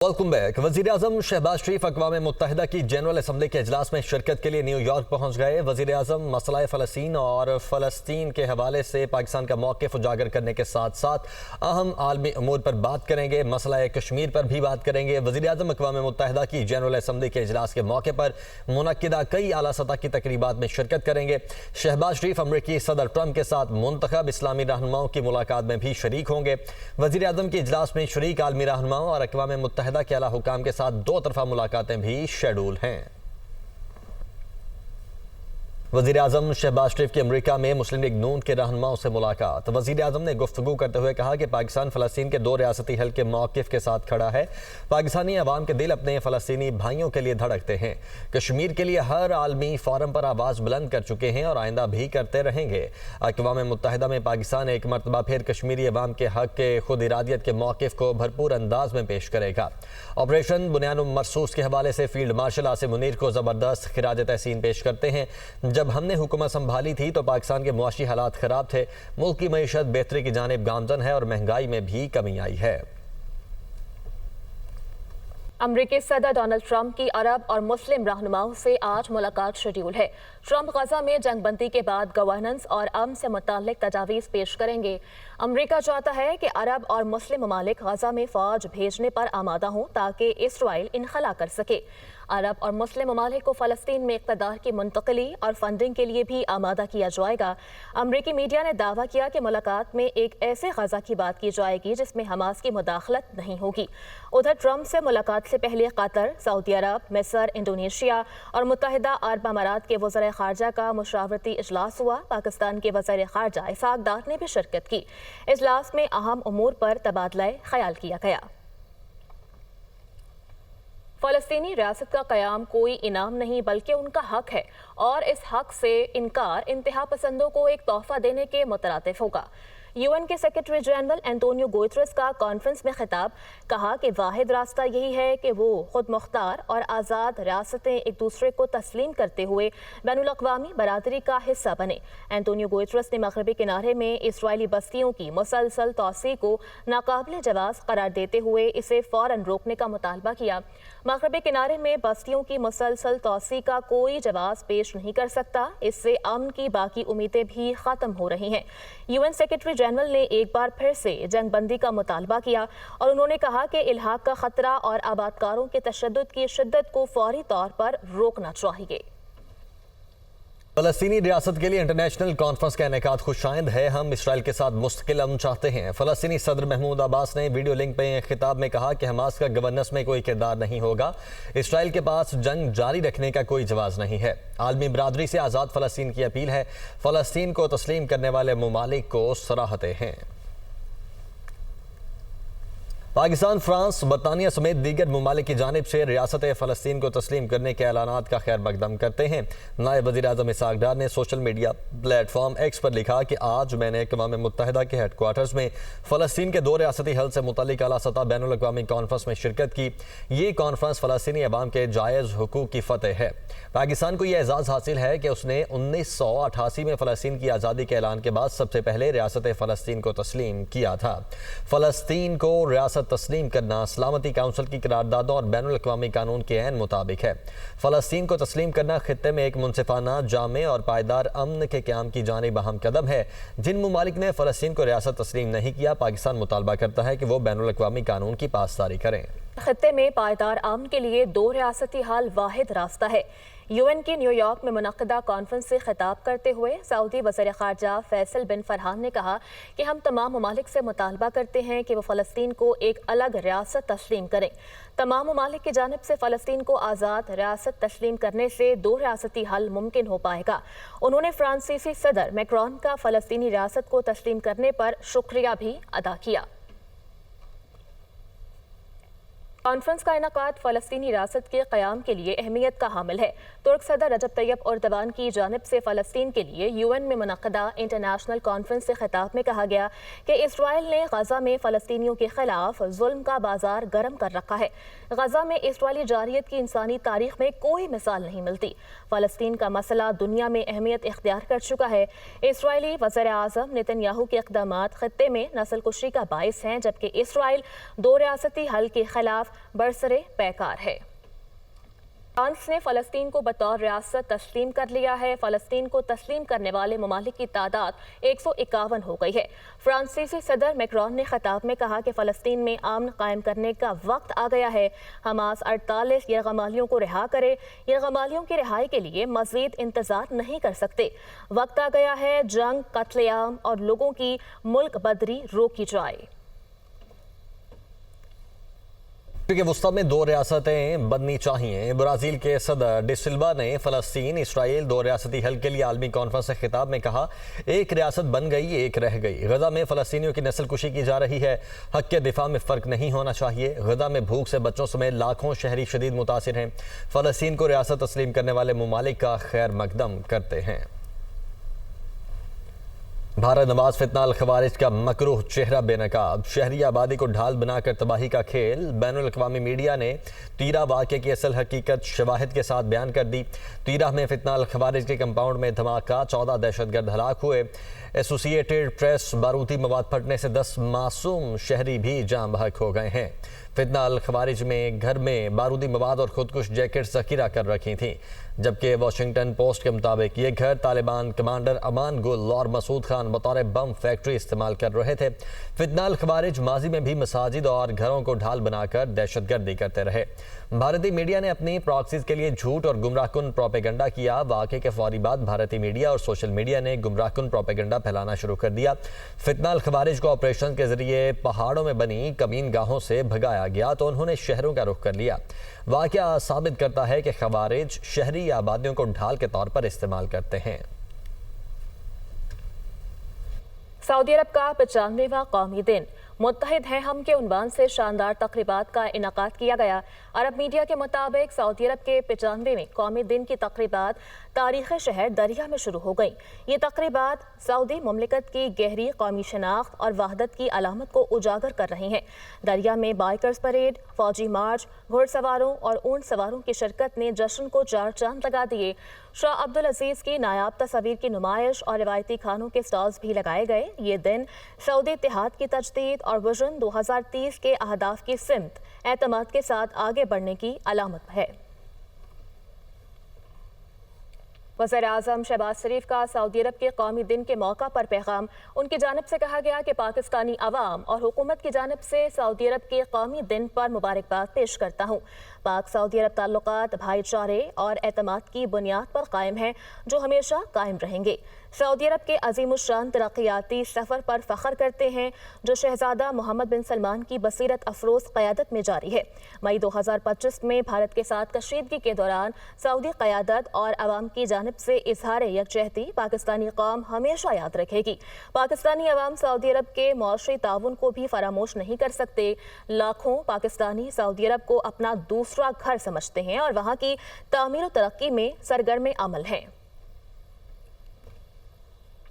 Welcome back. वज़ीर-ए-आज़म शहबाज शरीफ अक़वाम मुत्तहिदा की general assembly के इजलास में शिरकत के लिए न्यूयॉर्क पहुँच गए। वज़ीर-ए-आज़म मसला फ़लस्तीन और फ़लस्तीन के हवाले से पाकिस्तान का मौक़िफ़ उजागर करने के साथ साथ अहम आलमी अमूर पर बात करेंगे। मसला कश्मीर पर भी बात करेंगे। वज़ीर-ए-आज़म अक़वाम मुत्तहिदा की जनरल असम्बली के इजलास के मौके पर मुनक्किदा कई आला सतह की तकरीबात में शिरकत करेंगे। शहबाज शरीफ अमरीकी सदर ट्रंप के साथ मुंतखब इस्लामी रहनुमाओं की मुलाकात में भी शरीक होंगे। वज़ीर-ए-आज़म के इजलास में शरीक आलमी रहनुमाओं और अक़वाम मुत्तहिदा के आला हुकाम के साथ दो तरफा मुलाकातें भी शेड्यूल हैं। वज़ीर-ए-आज़म शहबाज शरीफ की अमरीका में मुस्लिम लीग नून के रहनुमाओं से मुलाकात। वज़ीर-ए-आज़म ने गुफ्तगू करते हुए कहा कि पाकिस्तान फ़लस्तीन के दो रियासती हल के मौक़िफ़ के साथ खड़ा है। पाकिस्तानी अवाम के दिल अपने फ़लस्तीनी भाइयों के लिए धड़कते हैं। कश्मीर के लिए हर आलमी फ़ोरम पर आवाज़ बुलंद कर चुके हैं और आइंदा भी करते रहेंगे। अक़वाम मुत्तहिदा में पाकिस्तान एक मरतबा फिर कश्मीरी अवाम के हक़ के खुद इरादियत के मौक़िफ़ को भरपूर अंदाज में पेश करेगा। ऑपरेशन बुनियान मरसूस के हवाले से फील्ड मार्शल आसिम मुनीर को ज़बरदस्त खिराज तहसीन पेश करते हैं। जब हमने हुकूमत संभाली थी तो पाकिस्तान के मुआशी हालात खराब थे। मुल्क की मईशत बेहतरी की जानिब गामजन है और महंगाई में भी कमी आई है। अमरीकी सदर डोनाल्ड ट्रंप की अरब और मुस्लिम रहनुमाओं से आज मुलाकात शेड्यूल है। ट्रंप गजा में जंगबंदी के बाद गवर्नेंस और अमन से मुताल्लिक तजावीज़ पेश करेंगे। अमरीका चाहता है कि अरब और मुस्लिम ममालिक गजा में फ़ौज भेजने पर आमादा हों ताकि इसराइल इनखला कर सके। अरब और मुस्लिम ममालिक को फ़लस्तीन में इक़्तिदार की मुंतक़ली और फंडिंग के लिए भी आमादा किया जाएगा। अमरीकी मीडिया ने दावा किया कि मुलाकात में एक ऐसे गजा की बात की जाएगी जिसमें हमास की मुदाखलत नहीं होगी। उधर ट्रंप से मुलाकात से पहले कतर, सऊदी अरब, मिस्र, इंडोनेशिया और मुत्तहिदा अरब अमारात के वज़ीर ख़ारजा का मुशावरती इजलास हुआ। पाकिस्तान के वज़ीर ख़ारजा इसहाक़ डार ने भी शिरकत की। इजलास में अहम उमूर पर तबादला ख्याल किया गया। फ़लस्तीनी रियासत का क़याम कोई इनाम नहीं बल्कि उनका हक है और इस हक से इनकार इंतहा पसंदों को एक तोहफ़ा देने के मुतरातिफ होगा। यूएन के सेक्रेटरी जनरल एंटोनियो गुतेरेस का कॉन्फ्रेंस में खिताब, कहा कि वाहिद रास्ता यही है कि वो खुद मुख्तार और आज़ाद रियासतें एक दूसरे को तस्लीम करते हुए बैनुल-अक़वामी बरादरी का हिस्सा बने। एंटोनियो गुतेरेस ने मग़रिबी किनारे में इसराइली बस्तियों की मुसलसल तोसी को नाकाबिल जवाज़ करार देते हुए इसे फ़ौरन रोकने का मुतालबा किया। मग़रिबी किनारे में बस्तियों की मुसलसल तोसी का कोई जवाब पेश नहीं कर सकता। इससे अमन की बाकी उम्मीदें भी ख़त्म हो रही हैं। यूएन सेक्रेटरी जनरल ने एक बार फिर से जंगबंदी का मुतालबा किया और उन्होंने कहा कि इल्हाक का खतरा और आबादकारों के तशद्दुद की शिद्दत को फौरी तौर पर रोकना चाहिए। फ़लस्तीनी रियासत के लिए इंटरनेशनल कॉन्फ्रेंस का इनेकाद खुशाइंद है। हम इसराइल के साथ मुस्तकिल अमन चाहते हैं। फ़लस्तीनी सदर महमूद अब्बास ने वीडियो लिंक पे खिताब में कहा कि हमास का गवर्नेंस में कोई किरदार नहीं होगा। इसराइल के पास जंग जारी रखने का कोई जवाब नहीं है। आलमी बरादरी से आज़ाद फ़लस्तीन की अपील है। फ़लस्तीन को तस्लीम करने वाले ममालिक को सराहतें हैं। पाकिस्तान, फ्रांस, बरतानिया समेत दीगर ममालिक की जानिब से रियासत फ़लस्तीन को तस्लीम करने के ऐलानात का खैर मकदम करते हैं। नायब वज़ीर-ए-आज़म इसहाक़ डार ने सोशल मीडिया प्लेटफॉर्म एक्स पर लिखा कि आज मैंने अक़वाम मुत्तहिदा के हेडक्वार्टर्स में फ़लस्तीन के दो रियासती हल से मुतल्लिक़ आला सतह बैनुल-अक़वामी कॉन्फ्रेंस में शिरकत की। ये कॉन्फ्रेंस फ़लस्तीनी अवाम के जायज़ हुकूक़ की फ़तह है। पाकिस्तान को यह एजाज़ हासिल है कि उसने 1988 में फ़लस्तीन की आज़ादी के ऐलान के बाद सबसे पहले रियासत फ़लस्तीन को तस्लीम किया था। फ़लस्तीन को रियासत तस्लीम करना सलामती काउंसिल की करारदादों और बैनुल-अक़वामी कानून के ऐन मुताबिक है। फ़लस्तीन को तस्लीम करना खित्ते में एक मुनसिफाना, जामे और पायदार अमन के क़याम की जानिब अहम कदम है। जिन ममालिक ने फ़लस्तीन को रियासत तस्लीम नहीं किया, पाकिस्तान मुतालबा करता है कि वो बैनुल-अक़वामी कानून की पासदारी करें। खित्ते में पायदार अमन के लिए दो रियासती हल वाहिद रास्ता है। यूएन की न्यूयॉर्क में मुनक्किदा कॉन्फ्रेंस से खिताब करते हुए सऊदी वज़ीर ख़ारजा फैसल बिन फरहान ने कहा कि हम तमाम ममालिक से मुतालबा करते हैं कि वो फ़लस्तीन को एक अलग रियासत तस्लीम करें। तमाम ममालिक की जानिब से फ़लस्तीन को आज़ाद रियासत तस्लीम करने से दो रियासती हल मुमकिन हो पाएगा। उन्होंने फ्रांसीसी सदर मैक्रोन का फ़लस्तीनी रियासत को तस्लीम करने पर शुक्रिया भी अदा किया। कॉन्फ्रेंस का इनेकाद फ़लस्तीनी रियासत के क़याम के लिए अहमियत का हामिल है। तुर्क सदर रजब तैयब एर्दोगान की जानिब से फ़लस्तीन के लिए यूएन में मुनक्किदा इंटरनेशनल कॉन्फ्रेंस से खिताब में कहा गया कि इसराइल ने गजा में फ़लस्तीनियों के खिलाफ जुल्म का बाजार गर्म कर रखा है। गजा में इसराइली जारियत की इंसानी तारीख में कोई मिसाल नहीं मिलती। फ़लस्तीन का मसला दुनिया में अहमियत इख्तियार कर चुका है। इसराइली वज़ीर-ए-आज़म नेतन्याहू के इक़दामात खित्ते में नस्ल कुशी का बाइस हैं, जबकि इसराइल दो रियासती हल के खिलाफ बरसरे पैकार है। फ्रांस ने फ़लस्तीन को बतौर रियासत तस्लीम कर लिया है। फ़लस्तीन को तस्लीम करने वाले ममालिक की तादाद 151 हो गई है। फ्रांसीसी सदर मैक्रोन ने खिताब में कहा कि फ़लस्तीन में अमन कायम करने का वक्त आ गया है। हमास 48 यरगमालियों को रिहा करे। यरगमालियों की रिहाई के लिए मज़ीद इंतज़ार नहीं कर सकते। वक्त आ गया है जंग, कत्लेआम और लोगों की मुल्क बदरी रोकी जाए। कि वुस्ता में 2 रियासतें बननी चाहिए। ब्राज़ील के सदर डी सिल्वा ने फ़लस्तीन इसराइल 2 रियासती हल के लिए आलमी कॉन्फ्रेंस से खिताब में कहा, एक रियासत बन गई, एक रह गई। गजा में फ़लस्तीनियों की नस्ल कुशी की जा रही है। हक के दिफा में फ़र्क नहीं होना चाहिए। गजा में भूख से बच्चों समेत लाखों शहरी शदीद मुतासिर हैं। फ़लस्तीन को रियासत तस्लीम करने वाले ममालिक का खैर मकदम करते हैं। भारत नवाज फितना अल खवारिज का मकरूह चेहरा बेनकाब। शहरी आबादी को ढाल बनाकर तबाही का खेल। बैनुल अक़वामी मीडिया ने तीरा वाक़े की असल हकीकत शवाहिद के साथ बयान कर दी। तीरा में फितना अल खवारिज के कंपाउंड में धमाका, 14 दहशतगर्द हलाक हुए। एसोसिएटेड प्रेस बारूदी मवाद फटने से 10 मासूम शहरी भी जाम बहक हो गए हैं। फितना अल खवारिज में घर में बारूदी मवाद और खुदकुश जैकेट ज़ख़ीरा कर रखी थी, जबकि वाशिंगटन पोस्ट के मुताबिक ये घर तालिबान कमांडर अमान गुल और मसूद खान बतौर बम फैक्ट्री इस्तेमाल कर रहे थे। फितना अल खवारिज माजी में भी मसाजिद और घरों को ढाल बनाकर दहशतगर्दी करते रहे। भारतीय मीडिया ने अपनी प्रॉक्सीज के लिए झूठ और गुमराहकुन प्रोपेगेंडा किया। वाक़े के फौरी बाद भारतीय मीडिया और सोशल मीडिया ने गुमराहकुन प्रोपेगेंडा फैलाना शुरू कर दिया। फितना अल खवारिज को ऑपरेशन के जरिए पहाड़ों में बनी कमीन गाहों से भगाया गया तो उन्होंने शहरों का रुख कर लिया। वाक़या साबित करता है कि खवारिज शहरी आबादियों को ढाल के तौर पर इस्तेमाल करते हैं। सऊदी अरब का 95वां कौमी दिन मुत्तहिद हैं हम के उन्वान से शानदार तकरीबात का इनकाद किया गया। अरब मीडिया के मुताबिक सऊदी अरब के 95वें कौमी दिन की तकरीबात तारीख़ शहर दरिया में शुरू हो गई। ये तकरीबात सऊदी मुमलिकत की गहरी कौमी शनाख्त और वहदत की अलामत को उजागर कर रही हैं। दरिया में बाइकर्स परेड, फौजी मार्च, घुड़सवारों और ऊंट सवारों की शिरकत ने जश्न को 4 चांद लगा दिए। शाह अब्दुल अजीज़ की नायाब तस्वीर की नुमाइश और रिवायती खानों के स्टॉल्स भी लगाए गए। ये दिन सऊदी इत्तेहाद की तजदीद और विजन 2030 के अहदाफ की सिमत एतमाद के साथ आगे बढ़ने की अलामत है। वज़ीर-ए-आज़म शहबाज शरीफ का सऊदी अरब के कौमी दिन के मौका पर पैगाम। उनकी जानिब से कहा गया कि पाकिस्तानी अवाम और हुकूमत की जानिब से सऊदी अरब के कौमी दिन पर मुबारकबाद पेश करता हूँ। पाक सऊदी अरब ताल्लुकात भाईचारे और एतमाद की बुनियाद पर कायम हैं, जो हमेशा कायम रहेंगे। सऊदी अरब के अजीमुश्शान तरक्याती सफ़र पर फ़ख्र करते हैं, जो शहजादा मोहम्मद बिन सलमान की बसीरत अफरोज़ क़यादत में जारी है। मई 2025 में भारत के साथ कशीदगी के दौरान सऊदी क़यादत और अवाम की जानिब से इजहार यकजहती पाकिस्तानी कौम हमेशा याद रखेगी। पाकिस्तानी अवाम सऊदी अरब के मौशरी ताउन को भी फरामोश नहीं कर सकते। लाखों पाकिस्तानी सऊदी अरब को अपना दूसरा घर समझते हैं और वहाँ की तामीर और तरक्की में सरगर्म अमल हैं।